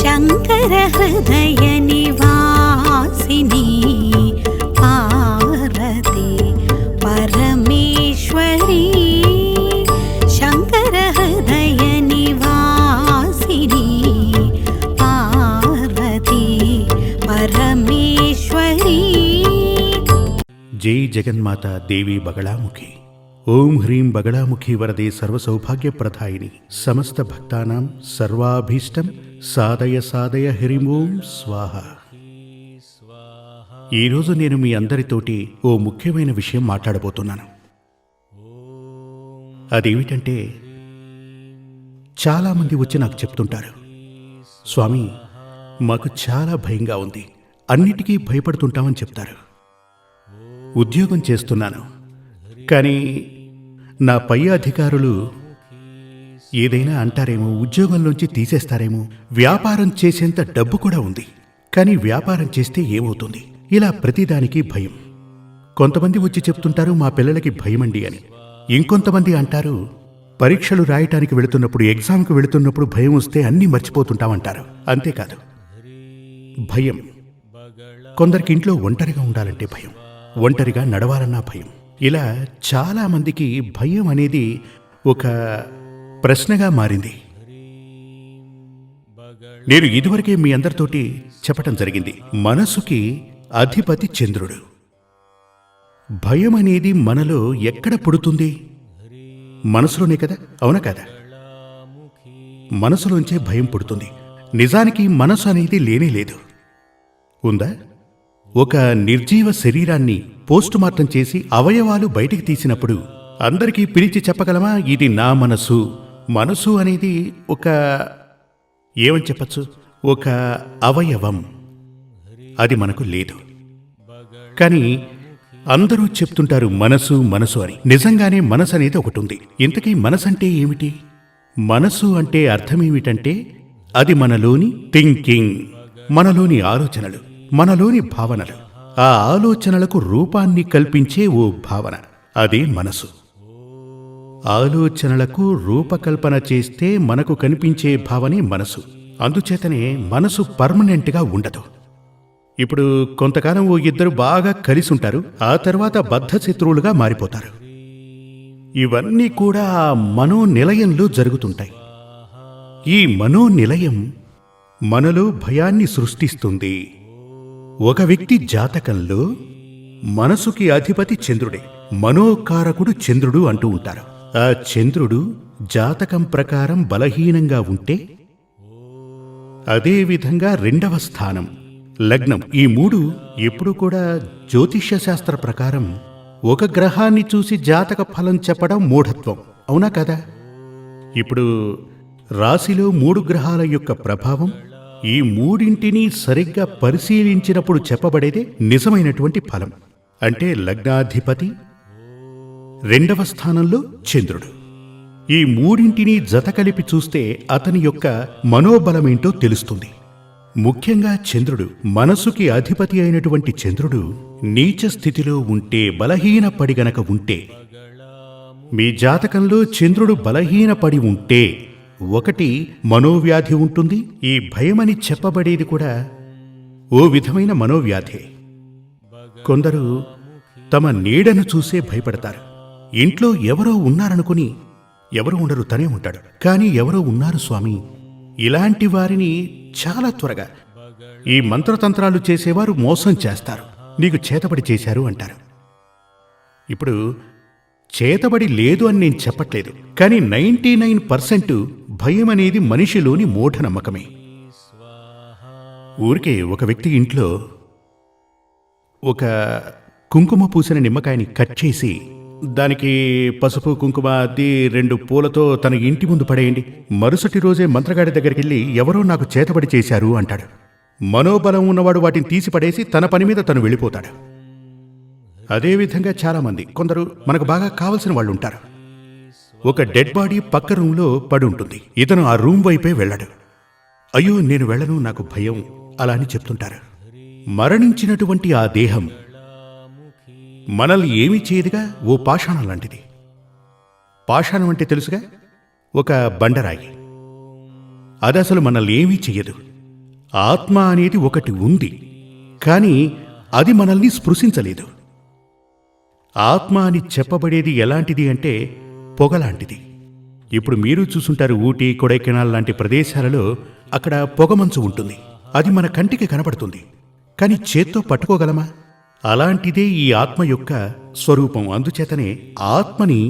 శంకర హృదయ నివాసిని పార్వతి పరమేశ్వరి శంకర హృదయ నివాసిని పార్వతి పరమేశ్వరి. జై జగన్మాత దేవి బగళాముఖి. ఓం హ్రీం బగళాముఖి వరదే సర్వసౌభాగ్యప్రదాయిని సమస్త భక్తానాం సర్వాభీష్టం సాదయ సాదయ హ్రీం ఓం స్వాహ. ఈరోజు నేను మీ అందరితోటి ఓ ముఖ్యమైన విషయం మాట్లాడబోతున్నాను. అదేమిటంటే, చాలామంది వచ్చి నాకు చెప్తుంటారు, స్వామి మాకు చాలా భయంగా ఉంది, అన్నిటికీ భయపడుతుంటామని చెప్తారు. ఉద్యోగం చేస్తున్నాను, కానీ నా పై అధికారులు ఏదైనా అంటారేమో, ఉద్యోగంలోంచి తీసేస్తారేమో, వ్యాపారం చేసేంత డబ్బు కూడా ఉంది, కానీ వ్యాపారం చేస్తే ఏమవుతుంది, ఇలా ప్రతిదానికి భయం. కొంతమంది వచ్చి చెప్తుంటారు మా పిల్లలకి భయమండి అని. ఇంకొంతమంది అంటారు పరీక్షలు రాయటానికి వెళుతున్నప్పుడు, ఎగ్జామ్కి వెళుతున్నప్పుడు భయం వస్తే అన్నీ మర్చిపోతుంటామంటారు. అంతేకాదు, భయం కొందరికి ఇంట్లో ఒంటరిగా ఉండాలంటే భయం, ఒంటరిగా నడవాలన్నా భయం. ఇలా చాలామందికి భయం అనేది ఒక ప్రశ్నగా మారింది. నేను ఇదివరకే మీ అందరితోటి చెప్పటం జరిగింది, మనసుకి అధిపతి చంద్రుడు. భయం అనేది మనలో ఎక్కడ పుడుతుంది? మనసులోనే కదా, అవునా కదా? మనసులోంచే భయం పుడుతుంది. నిజానికి మనసు అనేది లేనే లేదు. ఉందా? ఒక నిర్జీవ శరీరాన్ని పోస్టుమార్టం చేసి అవయవాలు బయటికి తీసినప్పుడు అందరికీ పిలిచి చెప్పగలమా ఇది నా మనసు? మనసు అనేది ఏమని చెప్పచ్చు, ఒక అవయవం. అది మనకు లేదు. కానీ అందరూ చెప్తుంటారు మనసు మనసు అని. నిజంగానే మనసు అనేది ఒకటి ఉంది. ఇంతకీ మనసు అంటే ఏమిటి? మనసు అంటే అర్థం ఏమిటంటే, అది మనలోని థింకింగ్, మనలోని ఆలోచనలు, మనలోని భావనలు. ఆ ఆలోచనలకు రూపాన్ని కల్పించే ఓ భావన, అదే మనసు. ఆలోచనలకు రూపకల్పన చేస్తే మనకు కనిపించే భావనే మనసు. అందుచేతనే మనసు పర్మనెంట్గా ఉండదు. ఇప్పుడు కొంతకాలం ఓ ఇద్దరు బాగా కలిసి ఉంటారు, ఆ తర్వాత బద్ధశత్రువులుగా మారిపోతారు. ఇవన్నీ కూడా ఆ మనోనిలయంలో జరుగుతుంటాయి. ఈ మనోనిలయం మనలో భయాన్ని సృష్టిస్తుంది. ఒక వ్యక్తి జాతకంలో మనసుకి అధిపతి చంద్రుడే, మనోకారకుడు చంద్రుడు అంటూ ఉంటారు. ఆ చంద్రుడు జాతకం ప్రకారం బలహీనంగా ఉంటే, అదేవిధంగా రెండవ స్థానం, లగ్నం, ఈ మూడు ఎప్పుడు కూడా జ్యోతిష్య శాస్త్ర ప్రకారం ఒక గ్రహాన్ని చూసి జాతక ఫలం చెప్పడం మూఢత్వం, అవునా కదా? ఇప్పుడు రాశిలో 3 గ్రహాల యొక్క ప్రభావం, ఈ మూడింటిని సరిగ్గా పరిశీలించినప్పుడు చెప్పబడేదే నిజమైనటువంటి ఫలం. అంటే లగ్నాధిపతి, రెండవ స్థానంలో చంద్రుడు. ఈ మూడింటిని జత కలిపి చూస్తే అతని యొక్క మనోబలమేంటో తెలుస్తుంది. ముఖ్యంగా చంద్రుడు, మనసుకి అధిపతి అయినటువంటి చంద్రుడు నీచ స్థితిలో ఉంటే, బలహీనపడి గనక ఉంటే, మీ జాతకంలో చంద్రుడు బలహీనపడి ఉంటే, ఒకటి మనోవ్యాధి ఉంటుంది. ఈ భయమని చెప్పబడేది కూడా ఓ విధమైన మనోవ్యాధే. కొందరు తమ నీడను చూసే భయపడతారు. ఇంట్లో ఎవరో ఉన్నారనుకుని, ఎవరు ఉండరు, తనే ఉంటాడు, కానీ ఎవరో ఉన్నారు స్వామి. ఇలాంటి వారిని చాలా త్వరగా ఈ మంత్రతంత్రాలు చేసేవారు మోసం చేస్తారు. నీకు చేతబడి చేశారు అంటారు. ఇప్పుడు చేతబడి లేదు అని నేను చెప్పట్లేదు, కానీ 99% భయం అనేది మనిషిలోని మూఢనమ్మకమే. ఊరికే ఒక వ్యక్తి ఇంట్లో ఒక కుంకుమ పూసిన నిమ్మకాయని కట్ చేసి, దానికి పసుపు కుంకుమ అద్ది 2 పూలతో తన ఇంటి ముందు పడేయండి, మరుసటి రోజే మంత్రగాడి దగ్గరికి వెళ్ళి ఎవరో నాకు చేతబడి చేశారు అంటాడు. మనోబలం ఉన్నవాడు వాటిని తీసి పడేసి తన పని మీద తను వెళ్ళిపోతాడు. అదేవిధంగా చాలామంది, కొందరు మనకు బాగా కావలసిన వాళ్ళు ఉంటారు. ఒక డెడ్ బాడీ పక్క రూంలో పడి ఉంటుంది, ఇతను ఆ రూమ్ వైపే వెళ్ళాడు. అయ్యో నేను వెళ్ళను, నాకు భయం, అలా అని చెప్తుంటారు. మరణించినటువంటి ఆ దేహం మనల్ని ఏమీ చేయదుగా, ఓ పాషాణం లాంటిది. పాషాణం అంటే తెలుసుగా, ఒక బండరాయి. అది అసలు మనల్ని ఏమీ చెయ్యదు. ఆత్మ అనేది ఒకటి ఉంది, కానీ అది మనల్ని స్పృశించలేదు. ఆత్మ అని చెప్పబడేది ఎలాంటిది అంటే పొగలాంటిది. ఇప్పుడు మీరు చూసుంటారు, ఊటీ, కొడైకెనాల్ లాంటి ప్రదేశాలలో అక్కడ పొగమంచు ఉంటుంది. అది మన కంటికి కనబడుతుంది, కానీ చేత్తో పట్టుకోగలమా? అలాంటిదే ఈ ఆత్మ యొక్క స్వరూపం. అందుచేతనే ఆత్మని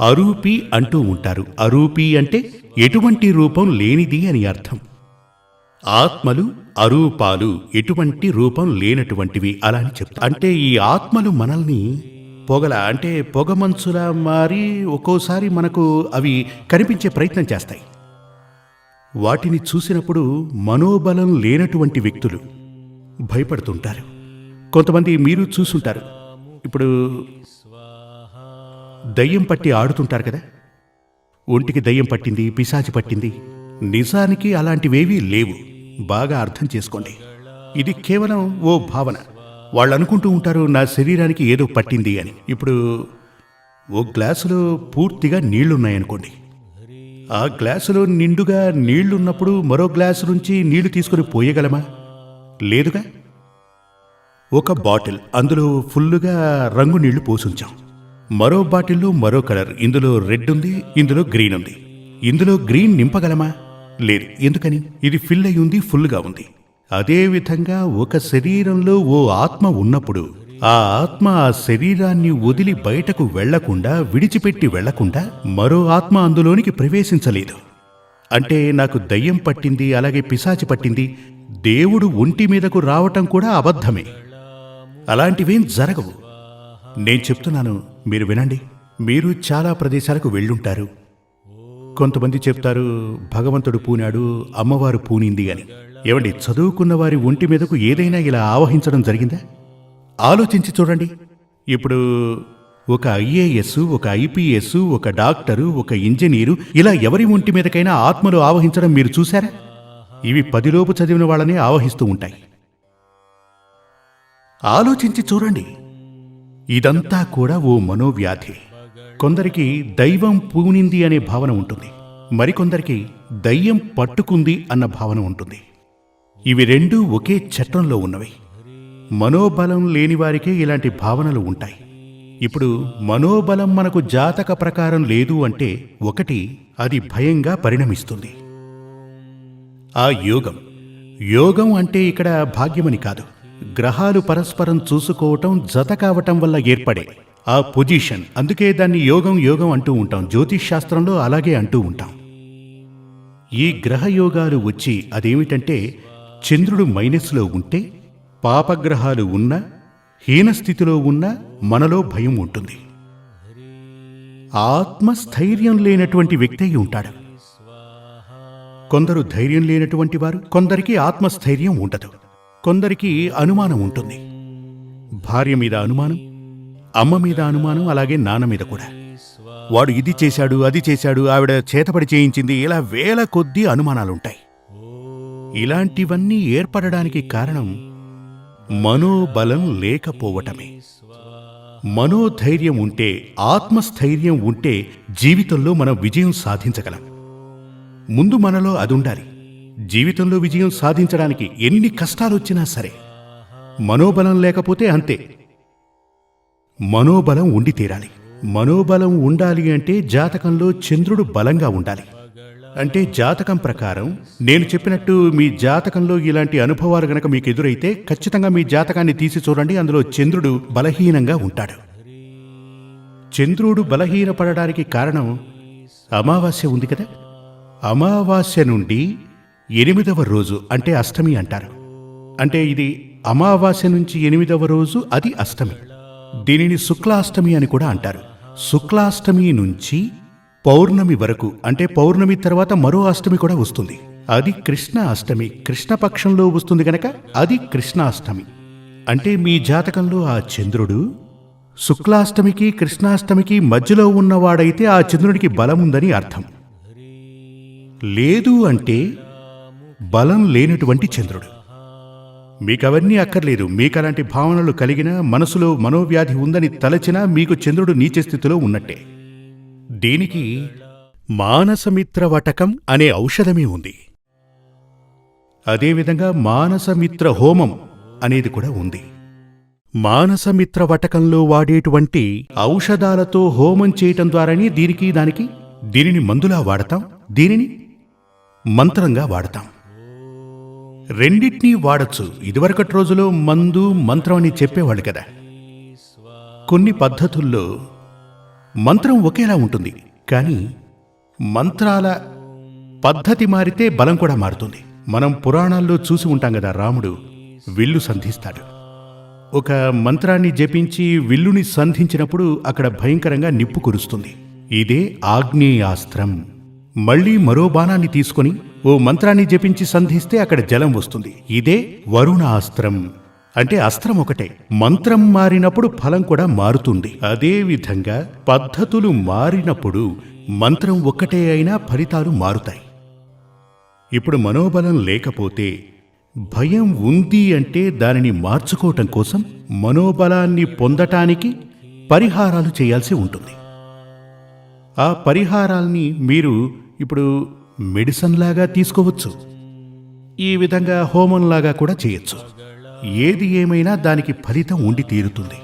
అరూపి అంటూ ఉంటారు. అరూపి అంటే ఎటువంటి రూపం లేనిది అని అర్థం. ఆత్మలు అరూపాలు, ఎటువంటి రూపం లేనటువంటివి అలా అని చెప్తా. అంటే ఈ ఆత్మలు మనల్ని అంటే పొగమంచులా మారి ఒక్కోసారి మనకు అవి కనిపించే ప్రయత్నం చేస్తాయి. వాటిని చూసినప్పుడు మనోబలం లేనటువంటి వ్యక్తులు భయపడుతుంటారు. కొంతమంది మీరు చూసుంటారు, ఇప్పుడు దయ్యం పట్టి ఆడుతుంటారు కదా, ఒంటికి దయ్యం పట్టింది, పిశాచి పట్టింది. నిజానికి అలాంటివేవీ లేవు. బాగా అర్థం చేసుకోండి. ఇది కేవలం ఓ భావన. వాళ్ళు అనుకుంటూ ఉంటారు, నా శరీరానికి ఏదో పట్టింది అని. ఇప్పుడు ఓ గ్లాసులో పూర్తిగా నీళ్లున్నాయనుకోండి. ఆ గ్లాసులో నిండుగా నీళ్లున్నప్పుడు మరో గ్లాసు నుంచి నీళ్లు తీసుకుని పోయగలమా? లేదుగా. ఒక బాటిల్, అందులో ఫుల్లుగా రంగు నీళ్లు పోసుంచాం. మరో బాటిల్లో మరో కలర్, ఇందులో రెడ్ ఉంది, ఇందులో గ్రీన్ ఉంది. ఇందులో గ్రీన్ నింపగలమా? లేదు. ఎందుకని? ఇది ఫిల్ అయి ఉంది, ఫుల్గా ఉంది. అదేవిధంగా ఒక శరీరంలో ఓ ఆత్మ ఉన్నప్పుడు ఆ ఆత్మ ఆ శరీరాన్ని వదిలి బయటకు వెళ్లకుండా, విడిచిపెట్టి వెళ్లకుండా మరో ఆత్మ అందులోనికి ప్రవేశించలేదు. అంటే నాకు దయ్యం పట్టింది, అలాగే పిశాచి పట్టింది, దేవుడు ఒంటి మీదకు రావటం కూడా అబద్ధమే. అలాంటివేం జరగవు. నేను చెప్తున్నాను, మీరు వినండి. మీరు చాలా ప్రదేశాలకు వెళ్ళుంటారు. కొంతమంది చెప్తారు, భగవంతుడు పూనాడు, అమ్మవారు పూనింది అని. ఏమండి, చదువుకున్న వారి ఒంటి మీదకు ఏదైనా ఇలా ఆవహించడం జరిగిందా? ఆలోచించి చూడండి. ఇప్పుడు ఒక ఐఏఎస్, ఒక ఐపీఎస్, ఒక డాక్టరు, ఒక ఇంజనీరు, ఇలా ఎవరి ఒంటి మీదకైనా ఆత్మలు ఆవహించడం మీరు చూశారా? ఇవి 10 లోపు చదివిన వాళ్ళనే ఆవహిస్తూ ఉంటాయి. ఆలోచించి చూడండి. ఇదంతా కూడా ఓ మనోవ్యాధి. కొందరికి దైవం పూనింది అనే భావన ఉంటుంది, మరికొందరికి దయ్యం పట్టుకుంది అన్న భావన ఉంటుంది. ఇవి రెండూ ఒకే చట్టంలో ఉన్నవి. మనోబలం లేని వారికే ఇలాంటి భావనలు ఉంటాయి. ఇప్పుడు మనోబలం మనకు జాతక ప్రకారం లేదు అంటే, ఒకటి, అది భయంగా పరిణమిస్తుంది. ఆ యోగం అంటే ఇక్కడ భాగ్యమని కాదు, గ్రహాలు పరస్పరం చూసుకోవటం, జత కావటం వల్ల ఏర్పడే ఆ పొజిషన్. అందుకే దాన్ని యోగం అంటూ ఉంటాం. జ్యోతిష్ శాస్త్రంలో అలాగే అంటూ ఉంటాం. ఈ గ్రహయోగాలు వచ్చి అదేమిటంటే, చంద్రుడు మైనస్లో ఉంటే, పాపగ్రహాలు ఉన్నా, హీనస్థితిలో ఉన్నా మనలో భయం ఉంటుంది. ఆత్మస్థైర్యం లేనటువంటి వ్యక్తి అయి ఉంటాడు. కొందరు ధైర్యం లేనటువంటి వారు, కొందరికి ఆత్మస్థైర్యం ఉండదు. కొందరికి అనుమానం ఉంటుంది. భార్య మీద అనుమానం, అమ్మ మీద అనుమానం, అలాగే నాన్న మీద కూడా. వాడు ఇది చేశాడు, అది చేశాడు, ఆవిడ చేతపడి చేయించింది, ఇలా వేల కొద్దీ అనుమానాలుంటాయి. ఇలాంటివన్నీ ఏర్పడడానికి కారణం మనోబలం లేకపోవటమే. మనోధైర్యం ఉంటే, ఆత్మస్థైర్యం ఉంటే జీవితంలో మనం విజయం సాధించగలం. ముందు మనలో అదుండాలి. జీవితంలో విజయం సాధించడానికి ఎన్ని కష్టాలొచ్చినా సరే, మనోబలం లేకపోతే అంతే. మనోబలం ఉండి తీరాలి. మనోబలం ఉండాలి అంటే జాతకంలో చంద్రుడు బలంగా ఉండాలి. అంటే జాతకం ప్రకారం నేను చెప్పినట్టు మీ జాతకంలో ఇలాంటి అనుభవాలు గనక మీకు ఎదురైతే ఖచ్చితంగా మీ జాతకాన్ని తీసి చూడండి. అందులో చంద్రుడు బలహీనంగా ఉంటాడు. చంద్రుడు బలహీనపడడానికి కారణం అమావాస్య ఉంది కదా. అమావాస్య నుండి 8వ రోజు అంటే అష్టమి అంటారు. అంటే ఇది అమావాస్య నుంచి 8వ రోజు, అది అష్టమి. దీనిని శుక్లాష్టమి అని కూడా అంటారు. శుక్లాష్టమి నుంచి పౌర్ణమి వరకు, అంటే పౌర్ణమి తర్వాత మరో అష్టమి కూడా వస్తుంది. అది కృష్ణ అష్టమి. కృష్ణపక్షంలో వస్తుంది గనక అది కృష్ణాష్టమి. అంటే మీ జాతకంలో ఆ చంద్రుడు శుక్లాష్టమికి కృష్ణాష్టమికి మధ్యలో ఉన్నవాడైతే ఆ చంద్రుడికి బలముందని అర్థం. లేదు అంటే బలం లేనటువంటి చంద్రుడు. మీకవన్నీ అక్కర్లేదు. మీకలాంటి భావనలు కలిగినా, మనసులో మనోవ్యాధి ఉందని తలచినా మీకు చంద్రుడు నీచ స్థితిలో ఉన్నట్టే. దీనికి మానసమిత్రవటకం అనే ఔషధమే ఉంది. అదేవిధంగా మానసమిత్ర హోమం అనేది కూడా ఉంది. మానసమిత్ర వటకంలో వాడేటువంటి ఔషధాలతో హోమం చేయటం ద్వారానే దీనిని మందులా వాడతాం, దీనిని మంత్రంగా వాడతాం. రెండిటినీ వాడచ్చు. ఇదివరకటి రోజులో మందు మంత్రం అని చెప్పేవాళ్ళు కదా. కొన్ని పద్ధతుల్లో మంత్రం ఒకేలా ఉంటుంది, కానీ మంత్రాల పద్ధతి మారితే బలం కూడా మారుతుంది. మనం పురాణాల్లో చూసి ఉంటాం కదా, రాముడు విల్లు సంధిస్తాడు. ఒక మంత్రాన్ని జపించి విల్లుని సంధించినప్పుడు అక్కడ భయంకరంగా నిప్పు కురుస్తుంది. ఇదే ఆగ్నేయాస్త్రం. మళ్ళీ మరో బాణాన్ని తీసుకొని ఓ మంత్రాన్ని జపించి సంధిస్తే అక్కడ జలం వస్తుంది. ఇదే వరుణాస్త్రం. అంటే అస్త్రం ఒకటే, మంత్రం మారినప్పుడు ఫలం కూడా మారుతుంది. అదే విధంగా పద్ధతులు మారినప్పుడు మంత్రం ఒక్కటే అయినా ఫలితాలు మారుతాయి. ఇప్పుడు మనోబలం లేకపోతే, భయం ఉంది అంటే దానిని మార్చుకోవటం కోసం మనోబలాన్ని పొందటానికి పరిహారాలు చేయాల్సి ఉంటుంది. ఆ పరిహారాల్ని మీరు ఇప్పుడు మెడిసిన్లాగా తీసుకోవచ్చు, ఈ విధంగా హోమంలాగా కూడా చేయొచ్చు. ఏది ఏమైనా దానికి ఫలితం ఉండి తీరుతుంది.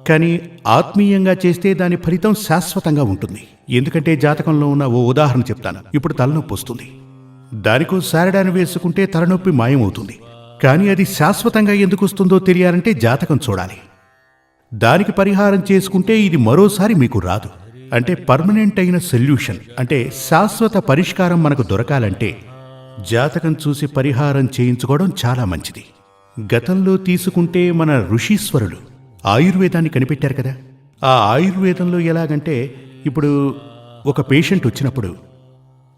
కానీ ఆత్మీయంగా చేస్తే దాని ఫలితం శాశ్వతంగా ఉంటుంది. ఎందుకంటే జాతకంలో ఉన్న ఓ ఉదాహరణ చెప్తాను. ఇప్పుడు తలనొప్పి వస్తుంది, దానికో సారిడాన్ వేసుకుంటే తలనొప్పి మాయమవుతుంది. కానీ అది శాశ్వతంగా ఎందుకు వస్తుందో తెలియాలంటే జాతకం చూడాలి. దానికి పరిహారం చేసుకుంటే ఇది మరోసారి మీకు రాదు. అంటే పర్మనెంట్ అయిన సొల్యూషన్, అంటే శాశ్వత పరిష్కారం మనకు దొరకాలంటే జాతకం చూసి పరిహారం చేయించుకోవడం చాలా మంచిది. గతంలో తీసుకుంటే మన ఋషీశ్వరులు ఆయుర్వేదాన్ని కనిపెట్టారు కదా. ఆ ఆయుర్వేదంలో ఎలాగంటే, ఇప్పుడు ఒక పేషెంట్ వచ్చినప్పుడు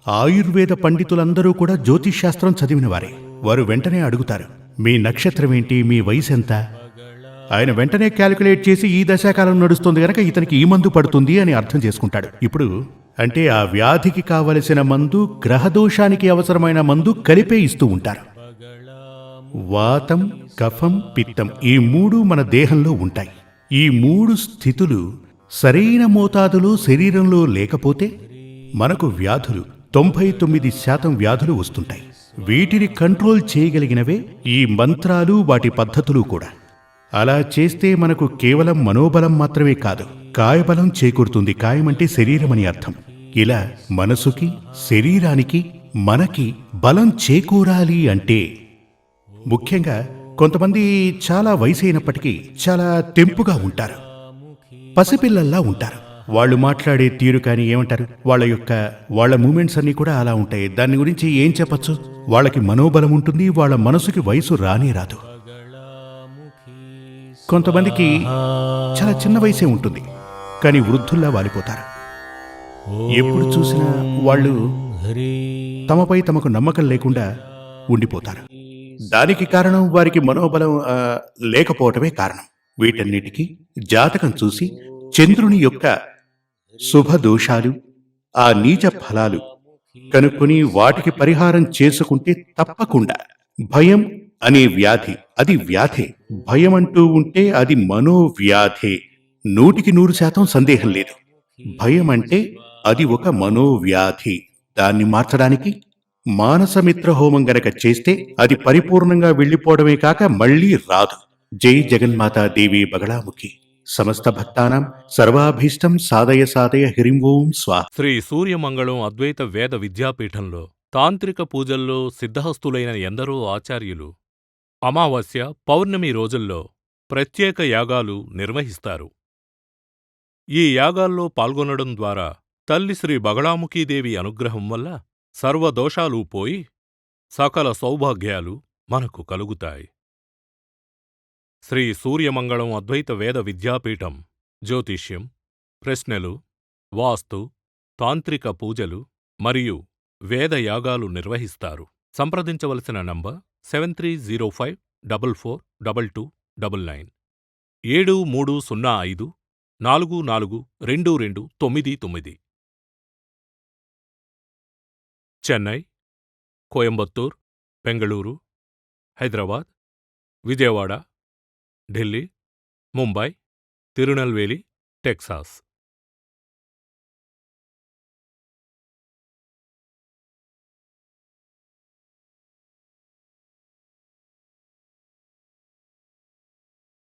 ఆయుర్వేద పండితులందరూ కూడా జ్యోతిష్శాస్త్రం చదివిన వారే. వారు వెంటనే అడుగుతారు, మీ నక్షత్రం ఏంటి, మీ వయసు ఎంత? ఆయన వెంటనే క్యాలిక్యులేట్ చేసి ఈ దశాకాలం నడుస్తుంది గనక ఇతనికి ఈ మందు పడుతుంది అని అర్థం చేసుకుంటాడు. ఇప్పుడు అంటే ఆ వ్యాధికి కావలసిన మందు, గ్రహదోషానికి అవసరమైన మందు కలిపే ఇస్తూ ఉంటారు. వాతం, కఫం, పిత్తం ఈ మూడు మన దేహంలో ఉంటాయి. ఈ మూడు స్థితులు సరైన మోతాదులో శరీరంలో లేకపోతే మనకు వ్యాధులు 99% వ్యాధులు వస్తుంటాయి. వీటిని కంట్రోల్ చేయగలిగినవే ఈ మంత్రాలు, వాటి పద్ధతులు కూడా. అలా చేస్తే మనకు కేవలం మనోబలం మాత్రమే కాదు, కాయబలం చేకూరుతుంది. కాయమంటే శరీరమని అర్థం. ఇలా మనసుకి, శరీరానికి, మనకి బలం చేకూరాలి అంటే ముఖ్యంగా కొంతమంది చాలా వయసు అయినప్పటికీ చాలా తెంపుగా ఉంటారు, పసిపిల్లల్లా ఉంటారు. వాళ్ళు మాట్లాడే తీరు కానీ ఏమంటారు, వాళ్ళ మూమెంట్స్ అన్నీ కూడా అలా ఉంటాయి. దాని గురించి ఏం చెప్పచ్చు? వాళ్ళకి మనోబలం ఉంటుంది, వాళ్ళ మనసుకి వయసు రానే రాదు. కొంతమందికి చాలా చిన్న వయసే ఉంటుంది, కానీ వృద్ధుల్లా వాలిపోతారు. ఎప్పుడు చూసినా వాళ్ళు తమపై తమకు నమ్మకం లేకుండా ఉండిపోతారు. దానికి కారణం వారికి మనోబలం లేకపోవటమే కారణం. వీటన్నిటికీ జాతకం చూసి చంద్రుని యొక్క శుభదోషాలు, ఆ నీచ ఫలాలు కనుక్కొని వాటికి పరిహారం చేసుకుంటే తప్పకుండా భయం అనే వ్యాధి, అది వ్యాధే. భయం అంటూ ఉంటే అది మనోవ్యాధే. 100% సందేహం లేదు. భయం అంటే అది ఒక మనోవ్యాధి. దాన్ని మార్చడానికి మానసమిత్ర హోమం గనక చేస్తే అది పరిపూర్ణంగా వెళ్ళిపోవడమే కాక మళ్లీ రాదు. జై జగన్మాతాదేవి బగళాముఖి. సమస్త భక్తానాం సర్వాభీష్టం సాధయ సాధయ హ్రీం ఓం స్వాహ. శ్రీ సూర్యమంగళం అద్వైత వేద విద్యాపీఠంలో తాంత్రిక పూజల్లో సిద్ధహస్తులైన ఎందరో ఆచార్యులు అమావాస్య, పౌర్ణమి రోజుల్లో ప్రత్యేక యాగాలు నిర్వహిస్తారు. ఈ యాగాల్లో పాల్గొనడం ద్వారా తల్లి శ్రీ బగళాముఖీదేవి అనుగ్రహం వల్ల సర్వదోషాలూ పోయి సకల సౌభాగ్యాలు మనకు కలుగుతాయి. శ్రీ సూర్యమంగళం అద్వైత వేద విద్యాపీఠం జ్యోతిష్యం, ప్రశ్నలు, వాస్తు, తాంత్రిక పూజలు మరియు వేదయాగాలు నిర్వహిస్తారు. సంప్రదించవలసిన నంబర్ 7305442299 7305442299. చెన్నై, కోయంబత్తూర్, బెంగళూరు, హైదరాబాద్, విజయవాడ, ఢిల్లీ, ముంబై, తిరునల్వేలి, టెక్సాస్.